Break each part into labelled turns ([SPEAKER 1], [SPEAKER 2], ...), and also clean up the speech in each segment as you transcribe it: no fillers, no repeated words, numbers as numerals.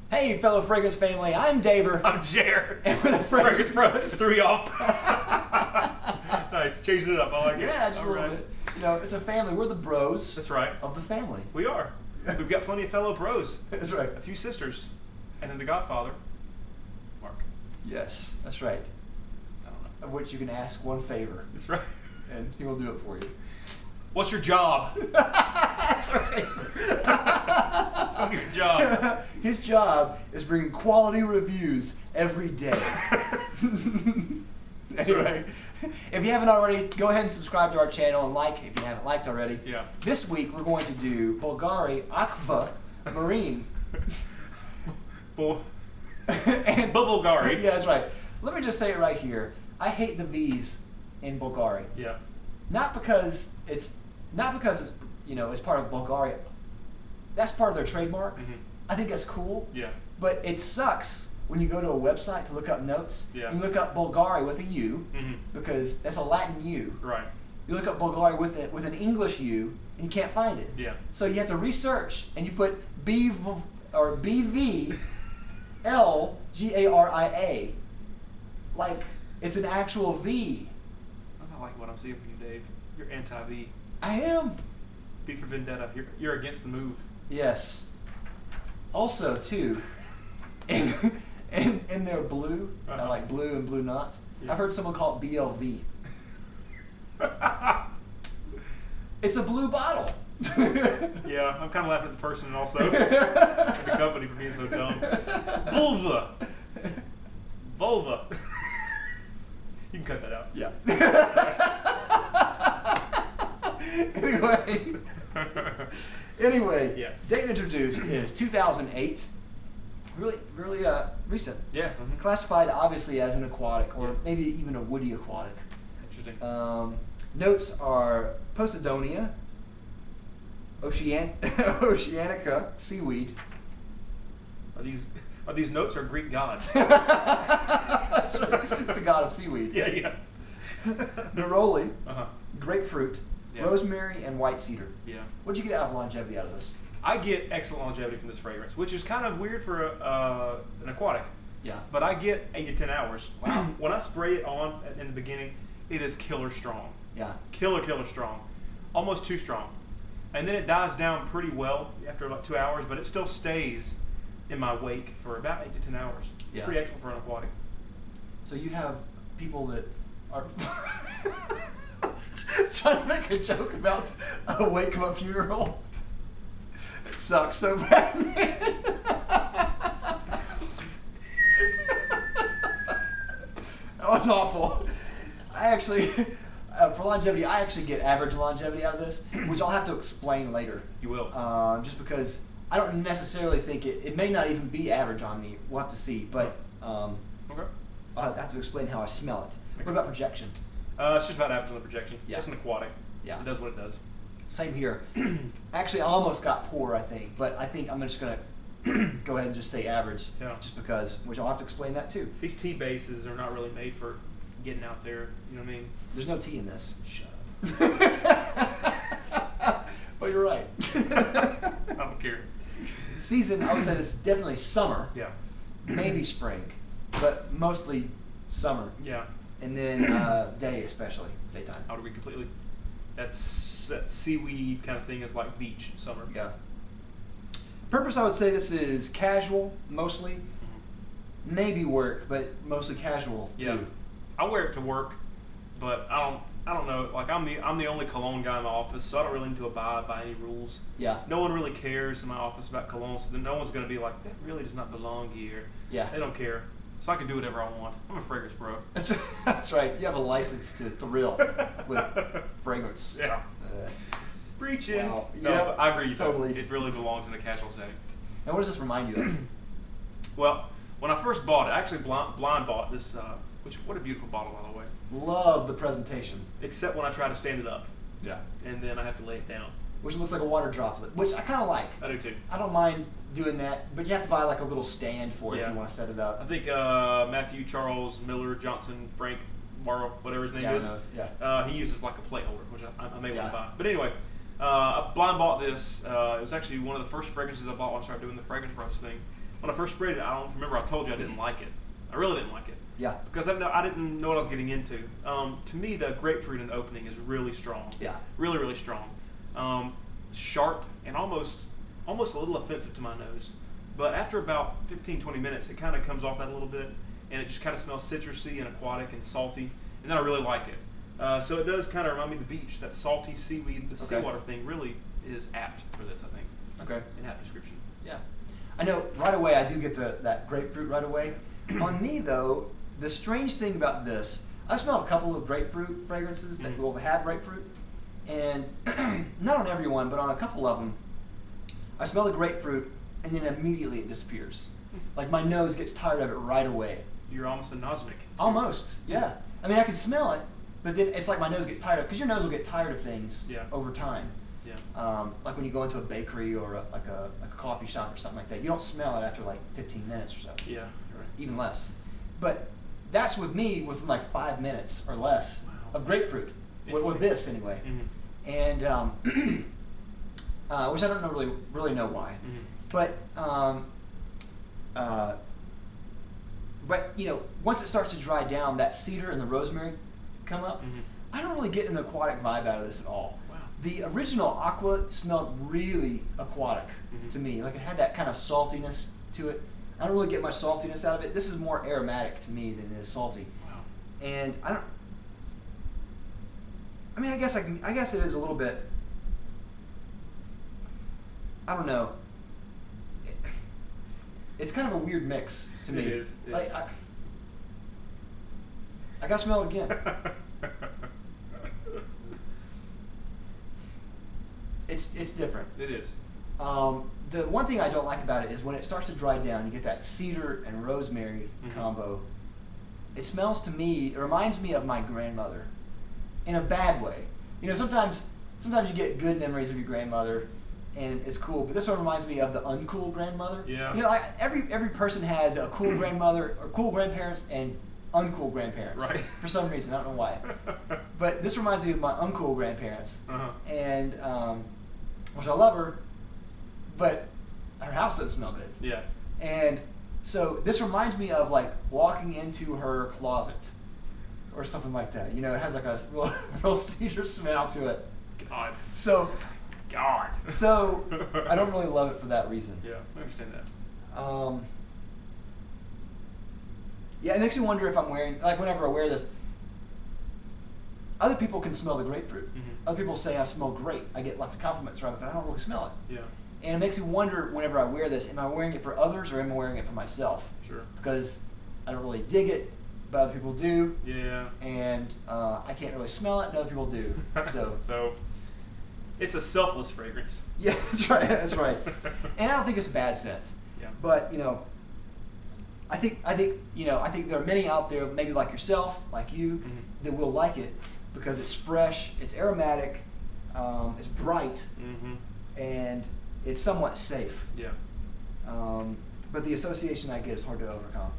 [SPEAKER 1] Hey, fellow Fragrance family, I'm Daver.
[SPEAKER 2] I'm Jer.
[SPEAKER 1] And we're the Fragrance Bros.
[SPEAKER 2] Threw you off. Nice, changing it up. I like it.
[SPEAKER 1] Yeah, just a little bit. You know, it's a family. We're the bros.
[SPEAKER 2] That's right.
[SPEAKER 1] Of the family.
[SPEAKER 2] We are. We've got plenty of fellow bros.
[SPEAKER 1] That's right.
[SPEAKER 2] A few sisters, and then the Godfather, Mark.
[SPEAKER 1] Yes, that's right.
[SPEAKER 2] I don't know.
[SPEAKER 1] Of which you can ask one favor,
[SPEAKER 2] That's right.
[SPEAKER 1] and he will do it for you.
[SPEAKER 2] What's your job?
[SPEAKER 1] That's right.
[SPEAKER 2] Tell me your job.
[SPEAKER 1] His job is bringing quality reviews every day. Anyway, if you haven't already, go ahead and subscribe to our channel and like if you haven't liked already.
[SPEAKER 2] Yeah.
[SPEAKER 1] This week we're going to do Bulgari Aqua Marine.
[SPEAKER 2] And Bulgari.
[SPEAKER 1] Yeah, that's right. Let me just say it right here. I hate the V's in Bulgari.
[SPEAKER 2] Yeah.
[SPEAKER 1] Not because it's you know it's part of Bulgari. That's part of their trademark.
[SPEAKER 2] Mm-hmm.
[SPEAKER 1] I think that's cool.
[SPEAKER 2] Yeah.
[SPEAKER 1] But it sucks when you go to a website to look up notes.
[SPEAKER 2] Yeah.
[SPEAKER 1] You look up Bulgari with a U
[SPEAKER 2] Mm-hmm.
[SPEAKER 1] because that's a Latin U.
[SPEAKER 2] Right.
[SPEAKER 1] You look up Bulgari with an English U and you can't find it.
[SPEAKER 2] Yeah.
[SPEAKER 1] So you have to research and you put BVLGARIA, like it's an actual V.
[SPEAKER 2] I'm not liking what I'm seeing from you, Dave. You're anti-V.
[SPEAKER 1] I am.
[SPEAKER 2] V for Vendetta. You're against the move.
[SPEAKER 1] Yes. Also, too, in their blue,
[SPEAKER 2] Uh-huh.
[SPEAKER 1] like blue and blue knot,
[SPEAKER 2] Yeah.
[SPEAKER 1] I've heard someone call it BLV. It's a blue bottle.
[SPEAKER 2] Yeah, I'm kind of laughing at the person and also at the company for being so dumb. Vulva. You can cut that out.
[SPEAKER 1] Yeah. Anyway,
[SPEAKER 2] Yeah.
[SPEAKER 1] date introduced is 2008. Really recent.
[SPEAKER 2] Yeah. Mm-hmm.
[SPEAKER 1] Classified obviously as an aquatic or
[SPEAKER 2] Yeah.
[SPEAKER 1] maybe even a woody aquatic.
[SPEAKER 2] Interesting.
[SPEAKER 1] Notes are Posidonia, Oceanica, seaweed.
[SPEAKER 2] Are these notes or Greek gods?
[SPEAKER 1] That's right. It's the god of seaweed.
[SPEAKER 2] Yeah, yeah.
[SPEAKER 1] Neroli,
[SPEAKER 2] Uh-huh.
[SPEAKER 1] grapefruit,
[SPEAKER 2] Yeah.
[SPEAKER 1] rosemary, and white cedar.
[SPEAKER 2] Yeah.
[SPEAKER 1] What'd you get out of longevity out of this?
[SPEAKER 2] I get excellent longevity from this fragrance, which is kind of weird for an aquatic.
[SPEAKER 1] Yeah.
[SPEAKER 2] But I get 8 to 10 hours.
[SPEAKER 1] Wow.
[SPEAKER 2] When I spray it on in the beginning, it is killer strong.
[SPEAKER 1] Yeah.
[SPEAKER 2] Killer strong. Almost too strong. And then it dies down pretty well after about 2 hours, but it still stays in my wake for about 8 to 10 hours. It's
[SPEAKER 1] Yeah.
[SPEAKER 2] pretty excellent for an aquatic.
[SPEAKER 1] So you have people that are trying to make a joke about a wake of a funeral. It sucks so bad, man. That was awful. I actually, for longevity, I actually get average longevity out of this, which I'll have to explain later.
[SPEAKER 2] You will.
[SPEAKER 1] Just because I don't necessarily think it may not even be average on me. We'll have to see, but
[SPEAKER 2] Okay.
[SPEAKER 1] I'll have to explain how I smell it.
[SPEAKER 2] Okay.
[SPEAKER 1] What about projection?
[SPEAKER 2] It's just about average on the projection.
[SPEAKER 1] Yeah.
[SPEAKER 2] It's an aquatic.
[SPEAKER 1] Yeah.
[SPEAKER 2] It does what it does.
[SPEAKER 1] Same here. Actually, I almost got poor, I think, but I think I'm just going to go ahead and just say average,
[SPEAKER 2] Yeah.
[SPEAKER 1] just because, which I'll have to explain that too.
[SPEAKER 2] These tea bases are not really made for getting out there. You know what I mean?
[SPEAKER 1] There's no tea in this.
[SPEAKER 2] Shut
[SPEAKER 1] But you're right.
[SPEAKER 2] up. I don't care.
[SPEAKER 1] Season, I would say this is definitely summer,
[SPEAKER 2] Yeah.
[SPEAKER 1] maybe spring, but mostly summer.
[SPEAKER 2] Yeah.
[SPEAKER 1] And then day especially, daytime.
[SPEAKER 2] I would agree completely. That seaweed kind of thing is like beach summer.
[SPEAKER 1] Yeah. Purpose, I would say this is casual, mostly.
[SPEAKER 2] Mm-hmm.
[SPEAKER 1] Maybe work, but mostly casual too.
[SPEAKER 2] Yeah. I wear it to work, but I don't know. Like I'm the only cologne guy in my office, so I don't really need to abide by any rules.
[SPEAKER 1] Yeah.
[SPEAKER 2] No one really cares in my office about cologne, so then no one's gonna be like, that really does not belong here.
[SPEAKER 1] Yeah.
[SPEAKER 2] They don't care. So I can do whatever I want. I'm a fragrance bro.
[SPEAKER 1] That's right. You have a license to thrill with fragrance.
[SPEAKER 2] Yeah. Preaching.
[SPEAKER 1] Wow.
[SPEAKER 2] No,
[SPEAKER 1] Yeah,
[SPEAKER 2] but I agree.
[SPEAKER 1] totally.
[SPEAKER 2] It really belongs in a casual setting.
[SPEAKER 1] Now, what does this remind you of?
[SPEAKER 2] Well, when I first bought it, I actually blind bought this, what a beautiful bottle, by the way.
[SPEAKER 1] Love the presentation.
[SPEAKER 2] Except when I try to stand it up,
[SPEAKER 1] Yeah.
[SPEAKER 2] and then I have to lay it down.
[SPEAKER 1] Which looks like a water droplet, which I kind of like.
[SPEAKER 2] I do too.
[SPEAKER 1] I don't mind doing that, but you have to buy like a little stand for it if
[SPEAKER 2] Yeah.
[SPEAKER 1] you want to set it
[SPEAKER 2] I
[SPEAKER 1] up.
[SPEAKER 2] think Matthew, Charles, Miller, Johnson, Frank, Morrow, whatever his name
[SPEAKER 1] Yeah, I
[SPEAKER 2] is,
[SPEAKER 1] know.
[SPEAKER 2] He uses like a plate holder, which I may want
[SPEAKER 1] Yeah.
[SPEAKER 2] to buy. But anyway, I blind bought this. It was actually one of the first fragrances I bought when I started doing the fragrance roast thing. when I first sprayed it, I don't remember I told you I didn't like it. I really didn't like it.
[SPEAKER 1] Yeah.
[SPEAKER 2] Because I didn't know what I was getting into. To me, the grapefruit in the opening is really strong.
[SPEAKER 1] Yeah.
[SPEAKER 2] Really, really strong. Sharp and almost a little offensive to my nose. But after about 15-20 minutes, it kind of comes off that a little bit, and it just kind of smells citrusy and aquatic and salty, and then I really like it. So it does kind of remind me of the beach. That salty seaweed, the seawater thing really is apt for this, I think.
[SPEAKER 1] Okay.
[SPEAKER 2] In that description.
[SPEAKER 1] Yeah. I know right away I do get that grapefruit right away. On me though, the strange thing about this, I've smelled a couple of grapefruit fragrances that will have grapefruit, and not on every one, but on a couple of them, I smell the grapefruit and then immediately it disappears. Like my nose gets tired of it right away.
[SPEAKER 2] You're almost anosmic.
[SPEAKER 1] Almost, yeah. I mean, I can smell it, but then it's like my nose gets tired of it, because your nose will get tired of things over time.
[SPEAKER 2] Yeah.
[SPEAKER 1] Like when you go into a bakery or a coffee shop or something like that, you don't smell it after like 15 minutes or so.
[SPEAKER 2] Yeah, you're right.
[SPEAKER 1] Even less. But that's with me within like 5 minutes or less of grapefruit. With this anyway.
[SPEAKER 2] Mm-hmm.
[SPEAKER 1] And which I don't really know why.
[SPEAKER 2] Mm-hmm.
[SPEAKER 1] But you know, once it starts to dry down, that cedar and the rosemary come up.
[SPEAKER 2] Mm-hmm.
[SPEAKER 1] I don't really get an aquatic vibe out of this at all.
[SPEAKER 2] Wow.
[SPEAKER 1] The original Aqua smelled really aquatic to me. Like it had that kind of saltiness to it. I don't really get much saltiness out of it. This is more aromatic to me than it is salty.
[SPEAKER 2] Wow.
[SPEAKER 1] And I mean, I guess it is a little bit. I don't know. It's kind of a weird mix to me.
[SPEAKER 2] It is.
[SPEAKER 1] Like, I gotta smell it again. It's different.
[SPEAKER 2] It is.
[SPEAKER 1] The one thing I don't like about it is when it starts to dry down, you get that cedar and rosemary combo. It smells to me, it reminds me of my grandmother in a bad way. You know, sometimes you get good memories of your grandmother and it's cool, but this one reminds me of the uncool grandmother.
[SPEAKER 2] Yeah.
[SPEAKER 1] You know, like every person has a cool grandmother or cool grandparents and uncool grandparents.
[SPEAKER 2] Right.
[SPEAKER 1] For some reason, I don't know why. But this reminds me of my uncool grandparents. And which I love her, but her house doesn't smell good.
[SPEAKER 2] Yeah.
[SPEAKER 1] And so this reminds me of like walking into her closet or something like that. You know, it has like a real cedar smell to it.
[SPEAKER 2] God.
[SPEAKER 1] So I don't really love it for that reason.
[SPEAKER 2] Yeah, I understand that.
[SPEAKER 1] Yeah, it makes me wonder if I'm wearing, like whenever I wear this, other people can smell the grapefruit. Other people say I smell great. I get lots of compliments from it, but I don't really smell it.
[SPEAKER 2] Yeah.
[SPEAKER 1] And it makes me wonder whenever I wear this, am I wearing it for others or am I wearing it for myself?
[SPEAKER 2] Sure.
[SPEAKER 1] Because I don't really dig it, but other people do.
[SPEAKER 2] Yeah.
[SPEAKER 1] And I can't really smell it, and other people do.
[SPEAKER 2] So it's a selfless fragrance.
[SPEAKER 1] Yeah, that's right. That's right. And I don't think it's a bad scent.
[SPEAKER 2] Yeah.
[SPEAKER 1] But you know, I think there are many out there, maybe like yourself, like you, that will like it because it's fresh, it's aromatic, it's bright, and it's somewhat safe.
[SPEAKER 2] Yeah.
[SPEAKER 1] But the association I get is hard to overcome.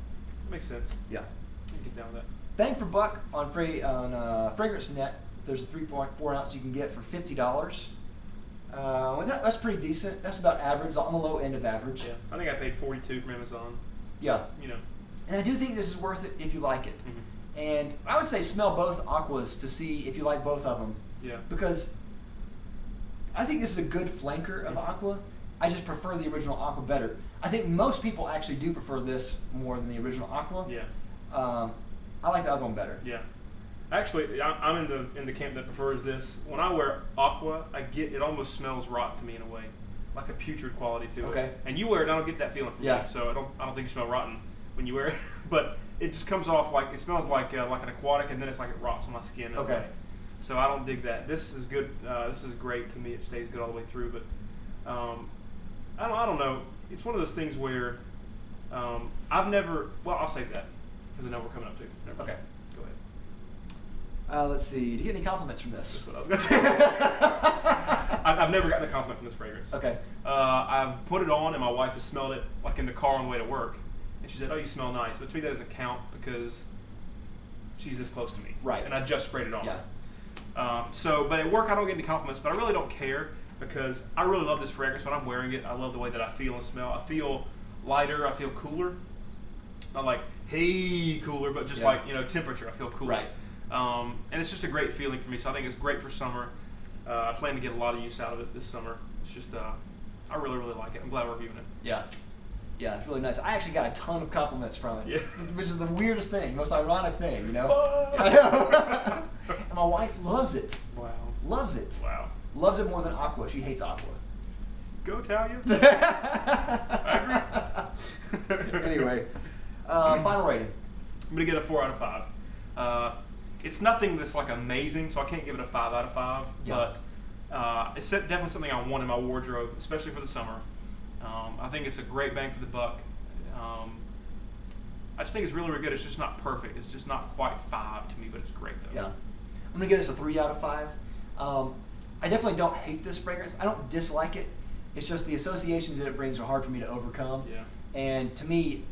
[SPEAKER 2] Makes sense.
[SPEAKER 1] Yeah.
[SPEAKER 2] I can get down with that.
[SPEAKER 1] Bang for buck on Fragrance Net. There's a 3.4 ounce you can get for $50. That's pretty decent. That's about average, on the low end of average.
[SPEAKER 2] Yeah. I think I paid $42 from Amazon.
[SPEAKER 1] Yeah.
[SPEAKER 2] You know.
[SPEAKER 1] And I do think this is worth it if you like it. And I would say smell both Aquas to see if you like both of them.
[SPEAKER 2] Yeah.
[SPEAKER 1] Because I think this is a good flanker of Aqua. I just prefer the original Aqua better. I think most people actually do prefer this more than the original Aqua.
[SPEAKER 2] Yeah.
[SPEAKER 1] I like the other one better.
[SPEAKER 2] Yeah. Actually, I'm in the camp that prefers this. When I wear Aqua, it almost smells rotten to me in a way, like a putrid quality to it.
[SPEAKER 1] Okay.
[SPEAKER 2] And you wear it, I don't get that feeling from you. So I don't think you smell rotten when you wear it, but it just comes off like it smells like an aquatic, and then it's like it rots on my skin.
[SPEAKER 1] Okay.
[SPEAKER 2] So I don't dig that. This is good. This is great to me. It stays good all the way through. But I don't know. It's one of those things where I've never. Well, I'll say that because I know we're coming up to. Never mind.
[SPEAKER 1] Okay.
[SPEAKER 2] Go ahead.
[SPEAKER 1] Let's see. Did you get any compliments from this?
[SPEAKER 2] That's what I was going to say. I've never gotten a compliment from this fragrance.
[SPEAKER 1] Okay.
[SPEAKER 2] I've put it on and my wife has smelled it like in the car on the way to work, and she said, "Oh, you smell nice." But to me, that doesn't count because she's this close to me.
[SPEAKER 1] Right.
[SPEAKER 2] And I just sprayed it on.
[SPEAKER 1] Yeah.
[SPEAKER 2] But at work, I don't get any compliments, but I really don't care because I really love this fragrance when I'm wearing it. I love the way that I feel and smell. I feel lighter, I feel cooler. Not like, hey, cooler, but just like, temperature, I feel cooler.
[SPEAKER 1] Right.
[SPEAKER 2] And it's just a great feeling for me, so I think it's great for summer. I plan to get a lot of use out of it this summer. It's just, I really, really like it. I'm glad we're reviewing it.
[SPEAKER 1] Yeah. Yeah, it's really nice. I actually got a ton of compliments from it,
[SPEAKER 2] Yeah.
[SPEAKER 1] which is the weirdest thing, most ironic thing,
[SPEAKER 2] Fun.
[SPEAKER 1] I know. And my wife loves it.
[SPEAKER 2] Wow.
[SPEAKER 1] Loves it.
[SPEAKER 2] Wow.
[SPEAKER 1] Loves it more than Aqua. She hates Aqua.
[SPEAKER 2] Go Talia. I agree.
[SPEAKER 1] Anyway, final rating.
[SPEAKER 2] I'm going to get a 4 out of 5. It's nothing that's like amazing, so I can't give it a 5 out of 5.
[SPEAKER 1] Yeah.
[SPEAKER 2] But it's definitely something I want in my wardrobe, especially for the summer. I think it's a great bang for the buck. I just think it's really, really good. It's just not perfect. It's just not quite 5 to me, but it's great though.
[SPEAKER 1] Yeah. I'm going to give this a 3 out of 5. I definitely don't hate this fragrance. I don't dislike it. It's just the associations that it brings are hard for me to overcome.
[SPEAKER 2] Yeah.
[SPEAKER 1] And to me,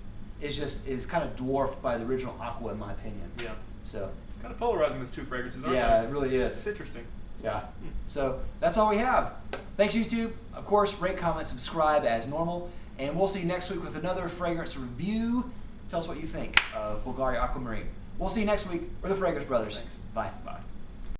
[SPEAKER 1] it's just is kind of dwarfed by the original Aqua, in my opinion.
[SPEAKER 2] Yeah.
[SPEAKER 1] So.
[SPEAKER 2] Kind of polarizing, those two fragrances, aren't
[SPEAKER 1] Yeah,
[SPEAKER 2] they?
[SPEAKER 1] it really is.
[SPEAKER 2] It's interesting.
[SPEAKER 1] Yeah. So that's all we have. Thanks, YouTube. Of course, rate, comment, subscribe as normal. And we'll see you next week with another fragrance review. Tell us what you think of Bulgari Aquamarine. We'll see you next week. We're the Fragrance Brothers.
[SPEAKER 2] Thanks.
[SPEAKER 1] Bye.
[SPEAKER 2] Bye.